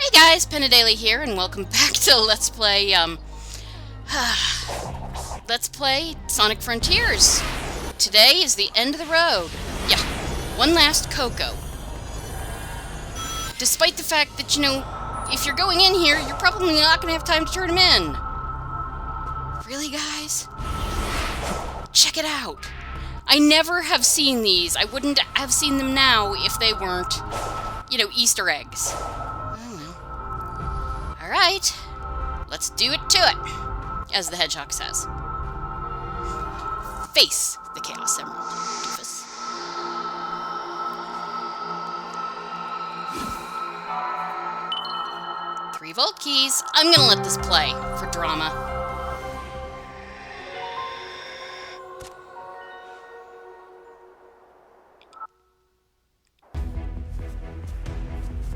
Hey guys, Penadaily here, and welcome back to Let's Play, Let's Play Sonic Frontiers. Today is the end of the road. Yeah, one last Coco. Despite the fact that, if you're going in here, you're probably not going to have time to turn them in. Really, guys? Check it out. I never have seen these. I wouldn't have seen them now if they weren't, Easter eggs. Alright, let's do it to it, as the hedgehog says. Face the Chaos Emerald, doofus. Three Volt keys. I'm gonna let this play for drama.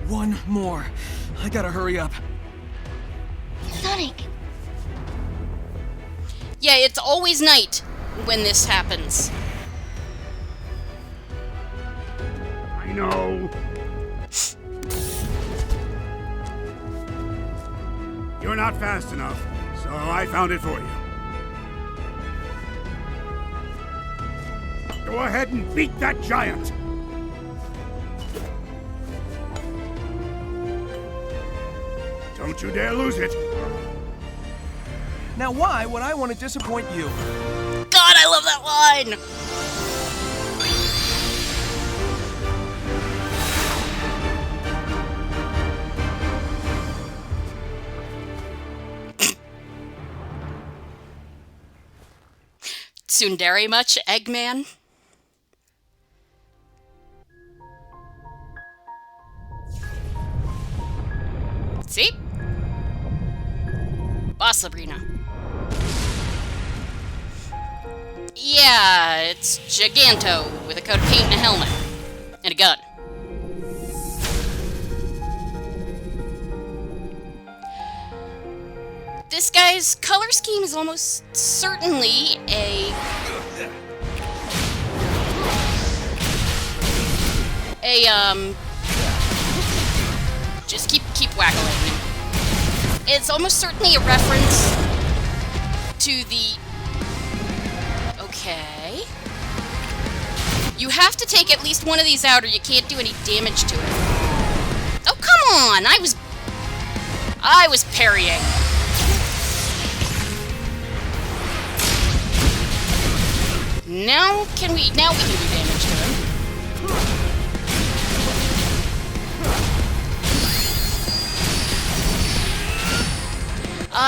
One more. I gotta hurry up. Sonic! Yeah, it's always night when this happens. I know. You're not fast enough, so I found it for you. Go ahead and beat that giant! Don't you dare lose it! Now why would I want to disappoint you? God, I love that line! Tsundere much, Eggman? See? Boss Sabrina. Yeah, it's Giganto with a coat of paint and a helmet. And a gun. This guy's color scheme is almost certainly just keep waggling. It's almost certainly a reference to the... Okay. You have to take at least one of these out or you can't do any damage to it. Oh, come on! I was parrying. Now we can do damage to him.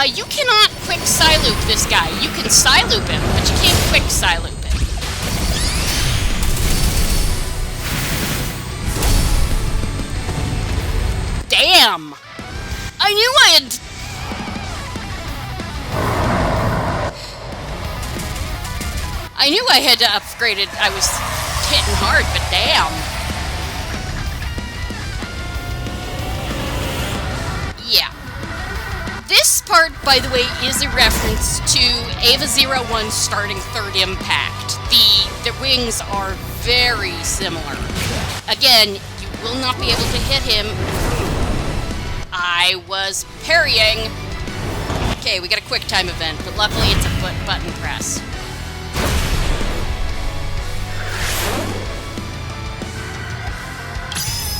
You cannot quick Psyloop this guy. You can Psyloop him, but you can't quick Psyloop him. Damn! I knew I had... I knew I had upgraded. I was hitting hard, but damn. Yeah. This part, by the way, is a reference to Eva 01 starting third impact. The wings are very similar. Again, you will not be able to hit him. I was parrying. Okay, we got a quick time event, but luckily it's a button press.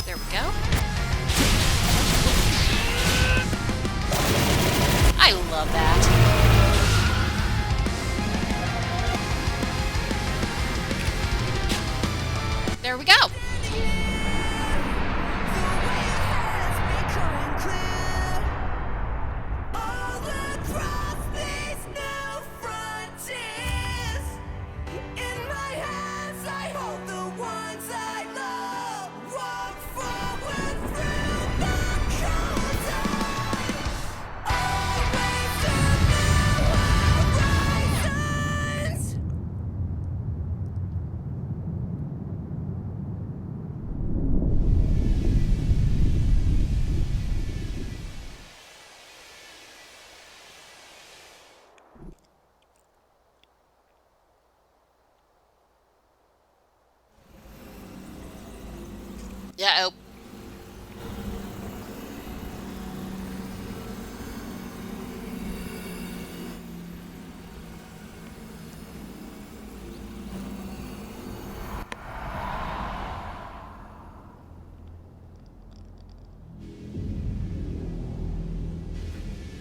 There we go. I love that. There we go.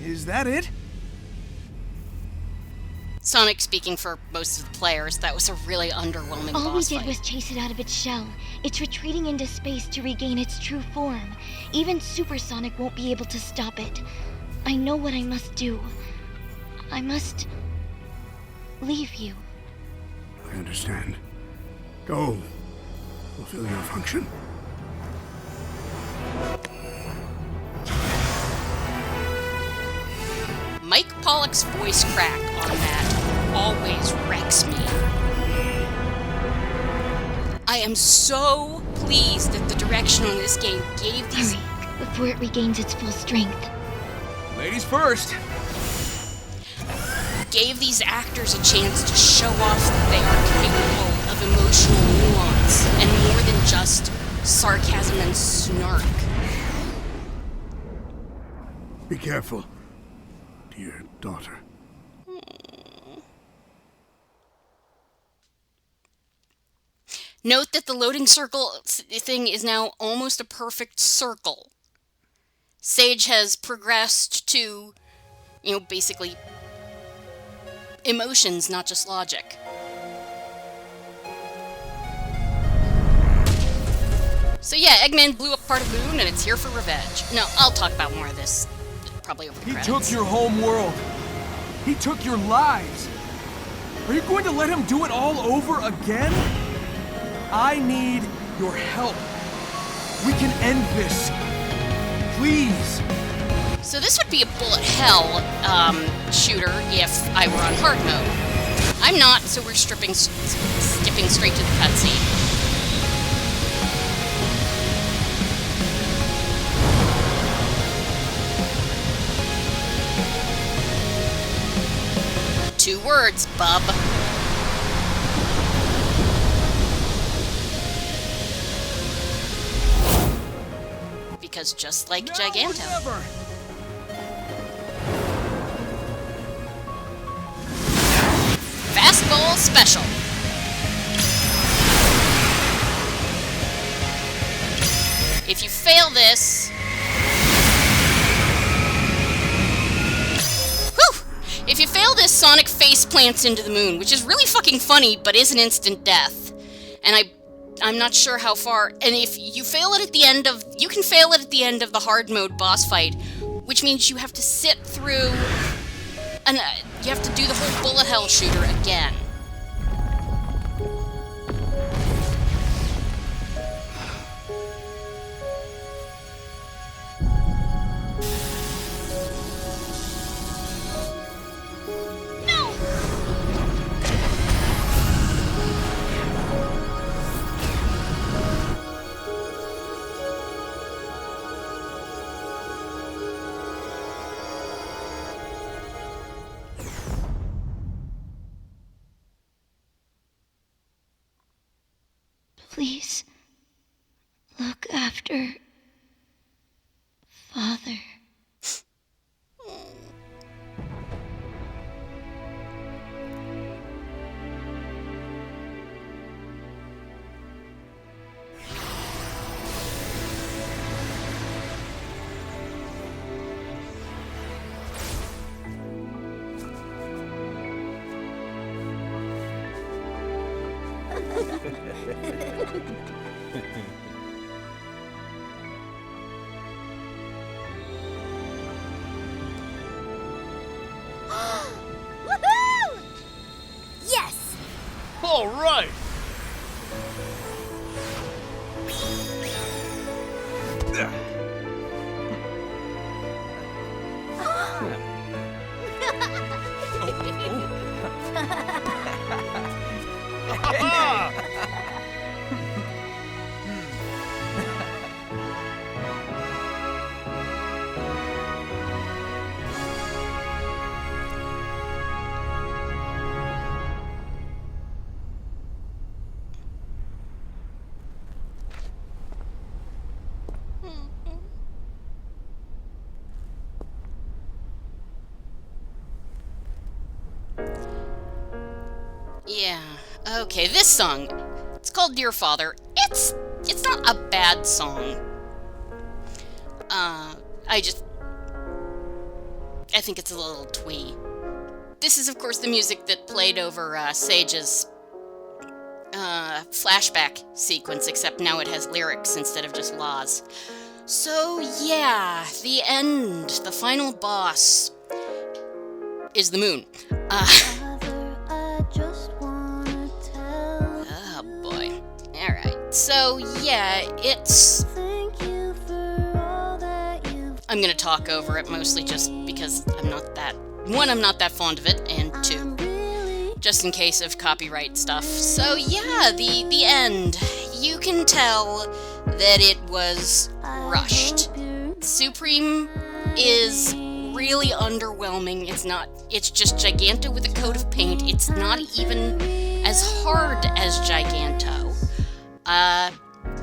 Is that it? Sonic speaking for most of the players, that was a really underwhelming All we boss did fight. was chase it out of its shell. It's retreating into space to regain its true form. Even Supersonic won't be able to stop it. I know what I must do. I must leave you. I understand. Go. Fulfill your function. Mike Pollock's voice crack on that always wrecks me. I am so pleased that the direction on this game gave these... Hurry, before it regains its full strength. Ladies first. gave these actors a chance to show off that they are capable of emotional nuance and more than just sarcasm and snark. Be careful, dear daughter. Note that the loading circle thing is now almost a perfect circle. Sage has progressed to, basically emotions, not just logic. So yeah, Eggman blew up part of the moon and it's here for revenge. No, I'll talk about more of this probably over the He credits. took your home world. He took your lives. Are you going to let him do it all over again? I need your help. We can end this. Please. So this would be a bullet hell shooter if I were on hard mode. I'm not, so we're skipping straight to the cutscene. Two words, bub. Because just like Now or Giganto. never. Fastball special. If you fail this... Whew! If you fail this, Sonic face plants into the moon, which is really fucking funny, but is an instant death. And I'm not sure how far... And if you fail it at the end of... You can fail it at the end of the hard mode boss fight, which means you have to sit through... And you have to do the whole bullet hell shooter again. Please, look after Father. Woohoo! Yes! All right. Yeah. Okay, this song. It's called Dear Father. It's not a bad song. I think it's a little twee. This is, of course, the music that played over Sage's flashback sequence, except now it has lyrics instead of just laws. So, yeah, the end, the final boss is the moon. Oh, boy. Alright, so, yeah, it's... I'm gonna talk over it, mostly just because I'm not that fond of it, and two, just in case of copyright stuff. So yeah, the end. You can tell that it was rushed. Supreme is really underwhelming. It's just Giganto with a coat of paint. It's not even as hard as Giganto.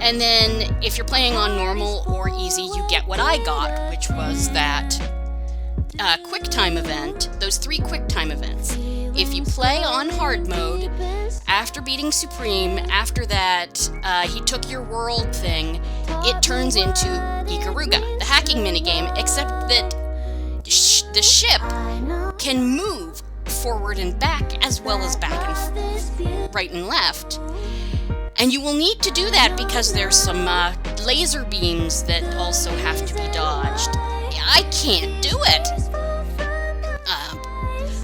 And then, if you're playing on normal or easy, you get what I got, which was that QuickTime event, those 3 QuickTime events. If you play on hard mode, after beating Supreme, after that, he took your world thing, it turns into Ikaruga, the hacking minigame, except that the ship can move forward and back, as well as back and right and left. And you will need to do that because there's some laser beams that also have to be dodged. I can't do it!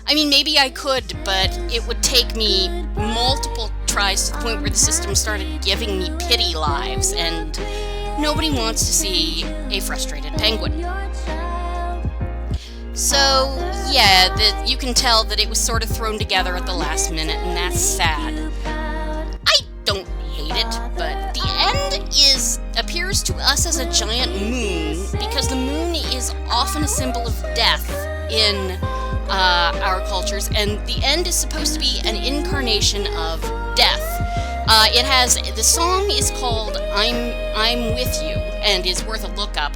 I mean, maybe I could, but it would take me multiple tries to the point where the system started giving me pity lives, and nobody wants to see a frustrated penguin. So, yeah, you can tell that it was sort of thrown together at the last minute, and that's sad. I don't hate it, but the end appears to us as a giant moon, because the moon is often a symbol of death in our cultures, and the end is supposed to be an incarnation of death. The song is called I'm With You, and is worth a look up,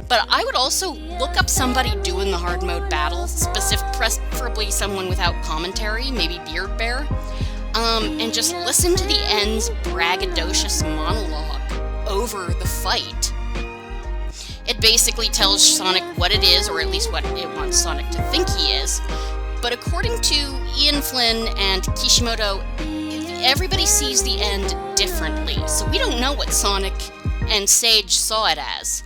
but I would also look up somebody doing the hard mode battles, preferably someone without commentary, maybe Beard Bear, and just listen to the end's braggadocious monologue over the fight. It basically tells Sonic what it is, or at least what it wants Sonic to think he is. But according to Ian Flynn and Kishimoto, everybody sees the end differently. So we don't know what Sonic and Sage saw it as.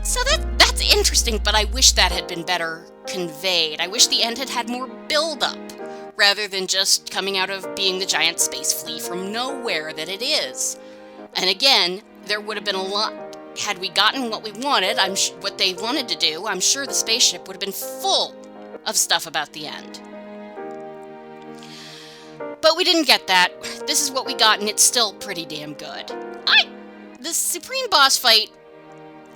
So that's interesting, but I wish that had been better conveyed. I wish the end had had more build-up, rather than just coming out of being the giant space flea from nowhere that it is. And again, there would have been a lot. Had we gotten what we wanted, what they wanted to do, I'm sure the spaceship would have been full of stuff about the end. But we didn't get that. This is what we got, and it's still pretty damn good. The Supreme boss fight,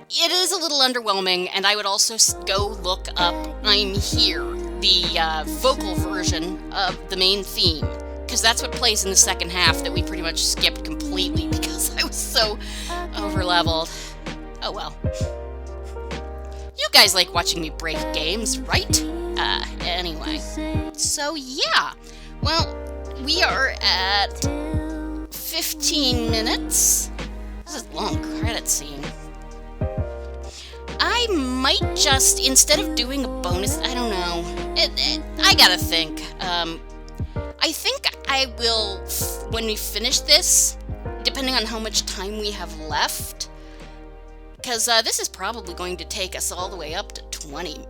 it is a little underwhelming, and I would also go look up I'm Here, the vocal version of the main theme, because that's what plays in the second half that we pretty much skipped completely because I was so overleveled. Oh well. You guys like watching me break games, right? Anyway. So yeah. Well, we are at 15 minutes. This is a long credit scene. I might just, instead of doing a bonus, I don't know. I gotta think. I think I will, when we finish this, depending on how much time we have left, because this is probably going to take us all the way up to 20,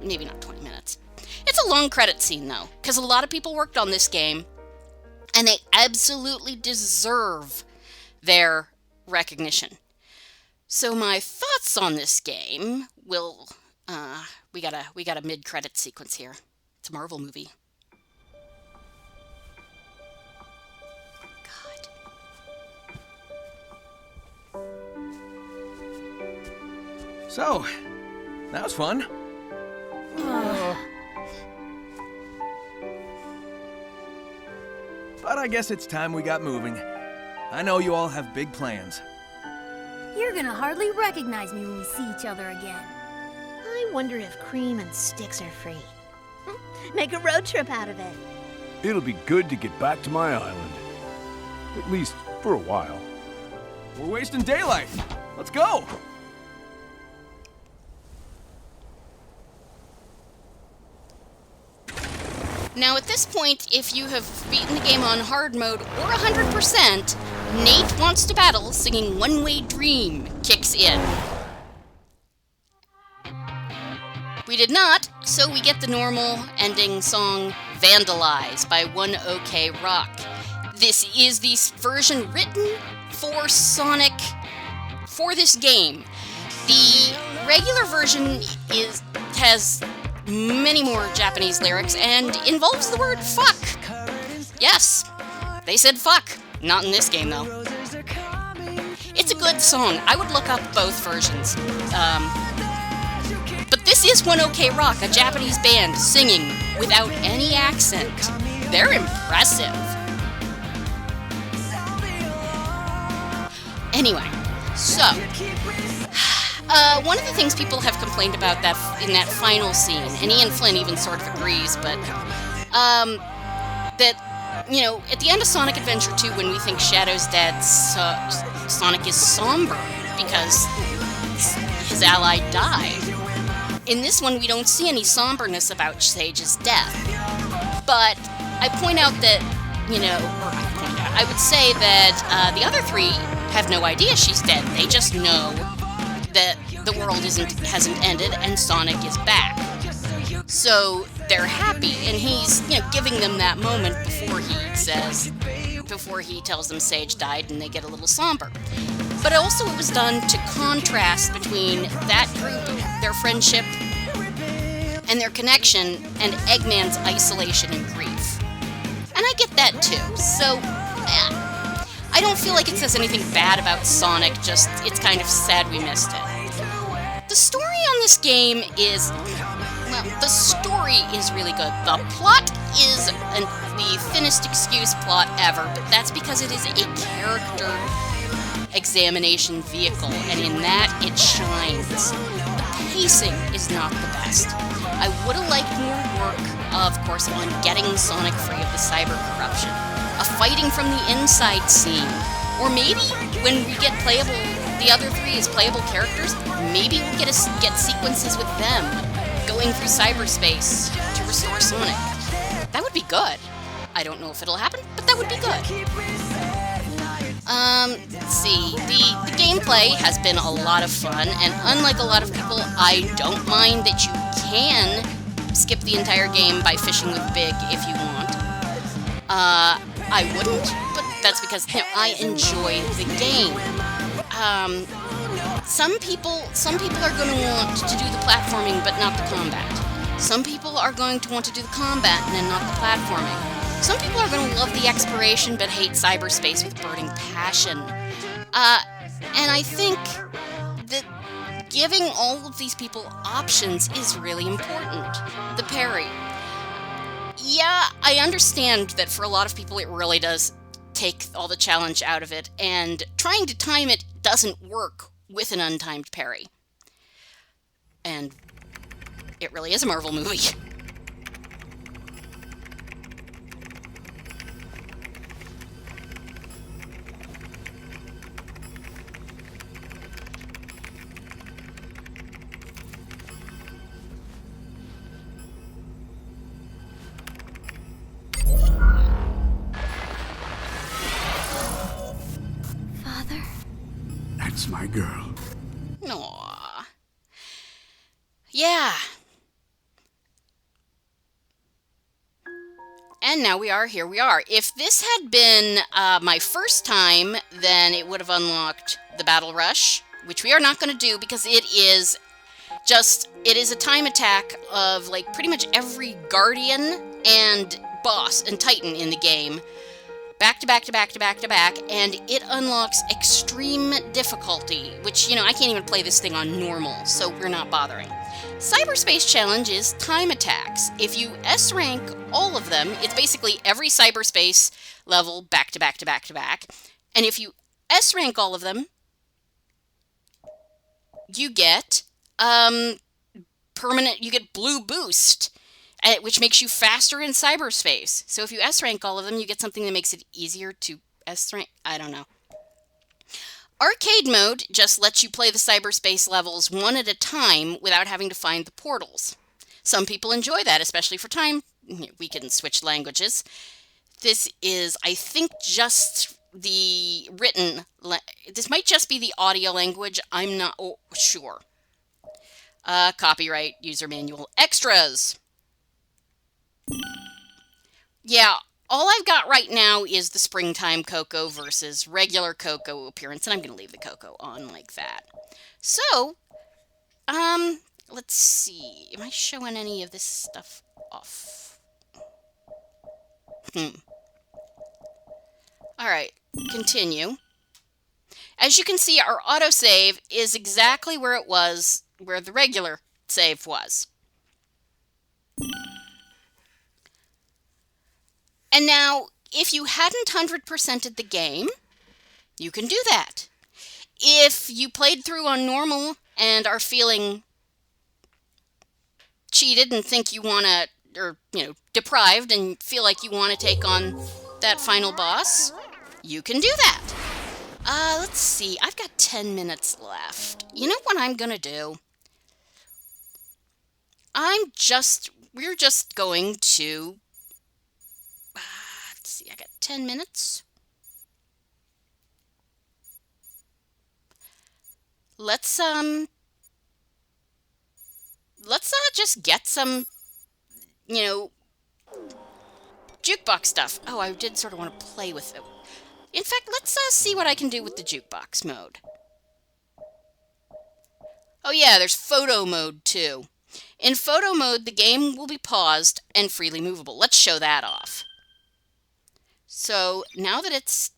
maybe not 20 minutes. It's a long credit scene, though, because a lot of people worked on this game, and they absolutely deserve their recognition. So my thoughts on this game will, we got a mid-credit sequence here. It's a Marvel movie. So, that was fun. But I guess it's time we got moving. I know you all have big plans. You're gonna hardly recognize me when we see each other again. I wonder if Cream and Sticks are free. Make a road trip out of it. It'll be good to get back to my island. At least for a while. We're wasting daylight. Let's go. Now at this point, if you have beaten the game on hard mode or 100%, Nate Wants to Battle singing One Way Dream kicks in. We did not, so we get the normal ending song Vandalize by One OK Rock. This is the version written for Sonic for this game. The regular version has many more Japanese lyrics and involves the word fuck. Yes, they said fuck. Not in this game, though. It's a good song. I would look up both versions. But this is One OK Rock, a Japanese band singing without any accent. They're impressive. Anyway, so one of the things people have complained about that in that final scene, and Ian Flynn even sort of agrees, but that, you know, at the end of Sonic Adventure 2, when we think Shadow's dead, Sonic is somber because his ally died. In this one, we don't see any somberness about Sage's death. But I point out that, I would say that the other three have no idea she's dead. They just know that the world hasn't ended and Sonic is back. So they're happy, and he's, giving them that moment before he tells them Sage died, and they get a little somber. But also it was done to contrast between that group, their friendship, and their connection, and Eggman's isolation and grief. And I get that too, so I don't feel like it says anything bad about Sonic, just it's kind of sad we missed it. The story on this game is, the story is really good. The plot is the thinnest excuse plot ever, but that's because it is a character examination vehicle, and in that it shines. The pacing is not the best. I would have liked more work, of course, on getting Sonic free of the cyber corruption, a fighting from the inside scene, or maybe when we get the other three as playable characters, maybe we'll get sequences with them going through cyberspace to restore Sonic. That would be good. I don't know if it'll happen, but that would be good. Let's see. The gameplay has been a lot of fun, and unlike a lot of people, I don't mind that you can skip the entire game by fishing with Big if you want. I wouldn't, but that's because I enjoy the game. Some people are going to want to do the platforming, but not the combat. Some people are going to want to do the combat and then not the platforming. Some people are going to love the exploration but hate cyberspace with burning passion. And I think that giving all of these people options is really important. The parry. Yeah, I understand that for a lot of people it really does take all the challenge out of it, and trying to time it doesn't work with an untimed parry. And it really is a Marvel movie. That's my girl. Aww. Yeah. And now here we are. If this had been my first time, then it would have unlocked the Battle Rush, which we are not going to do because it is a time attack of like pretty much every Guardian and boss and Titan in the game. Back to back to back to back to back, and it unlocks extreme difficulty, which, I can't even play this thing on normal, so we're not bothering. Cyberspace Challenge is time attacks. If you S-rank all of them, it's basically every cyberspace level back to back to back to back, and if you S-rank all of them, you get you get blue boost, which makes you faster in cyberspace. So if you S-rank all of them, you get something that makes it easier to S-rank. I don't know. Arcade mode just lets you play the cyberspace levels one at a time without having to find the portals. Some people enjoy that, especially for time we can switch languages. This is, I think, just the written... This might just be the audio language. I'm not sure. Copyright, user manual, extras. Yeah, all I've got right now is the Springtime Coco versus regular Coco appearance, and I'm going to leave the Coco on like that. So, let's see. Am I showing any of this stuff off? Alright, continue. As you can see, our autosave is exactly where it was, where the regular save was. And now, if you hadn't 100%ed the game, you can do that. If you played through on normal and are feeling cheated and think you want to, or, deprived and feel like you want to take on that final boss, you can do that. Let's see. I've got 10 minutes left. You know what I'm going to do? We're just going to... let's see. I got 10 minutes. Let's just get some, jukebox stuff. Oh, I did sort of want to play with it. In fact, let's see what I can do with the jukebox mode. Oh yeah, there's photo mode too. In photo mode, the game will be paused and freely movable. Let's show that off. So now that it's...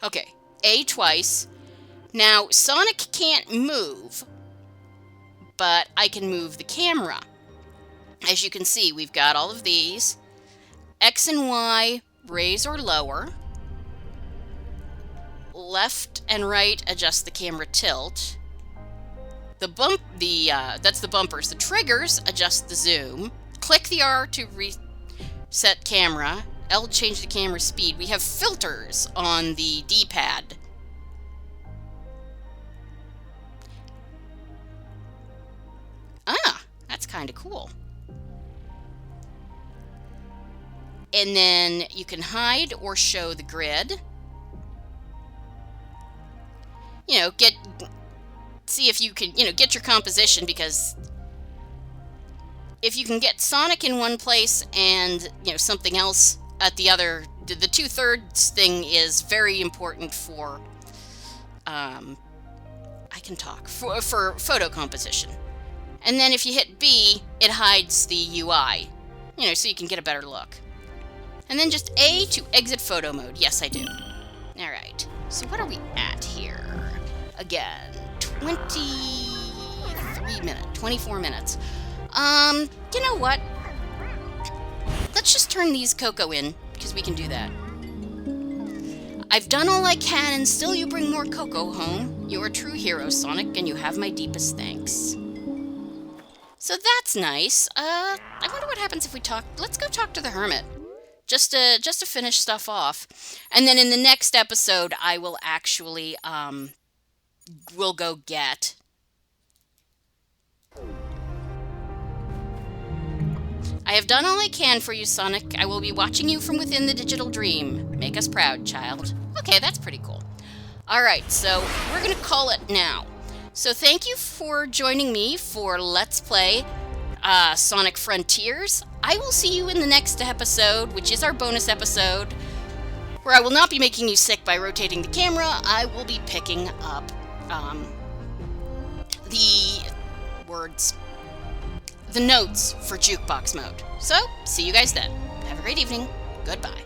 Okay, A twice. Now, Sonic can't move, but I can move the camera. As you can see, we've got all of these. X and Y, raise or lower. Left and right, adjust the camera tilt. That's the bumpers. The triggers, adjust the zoom. Click the R to reset camera. L, change the camera speed. We have filters on the D-pad. Ah, that's kind of cool. And then you can hide or show the grid. See if you can, get your composition, because if you can get Sonic in one place and, something else at the other, the 2/3 thing is very important for, I can talk, for photo composition. And then if you hit B, it hides the UI, so you can get a better look. And then just A to exit photo mode. Yes, I do. Alright, so what are we at here? Again, 24 minutes. You know what? Let's just turn these Coco in, because we can do that. I've done all I can, and still you bring more Coco home. You're a true hero, Sonic, and you have my deepest thanks. So that's nice. I wonder what happens if we talk... Let's go talk to the Hermit. Just to finish stuff off. And then in the next episode, I will actually, we'll go get... I have done all I can for you, Sonic. I will be watching you from within the digital dream. Make us proud, child. Okay, that's pretty cool. Alright, so we're gonna call it now. So thank you for joining me for Let's Play Sonic Frontiers. I will see you in the next episode, which is our bonus episode, where I will not be making you sick by rotating the camera. I will be picking up the notes for jukebox mode. So, see you guys then. Have a great evening. Goodbye.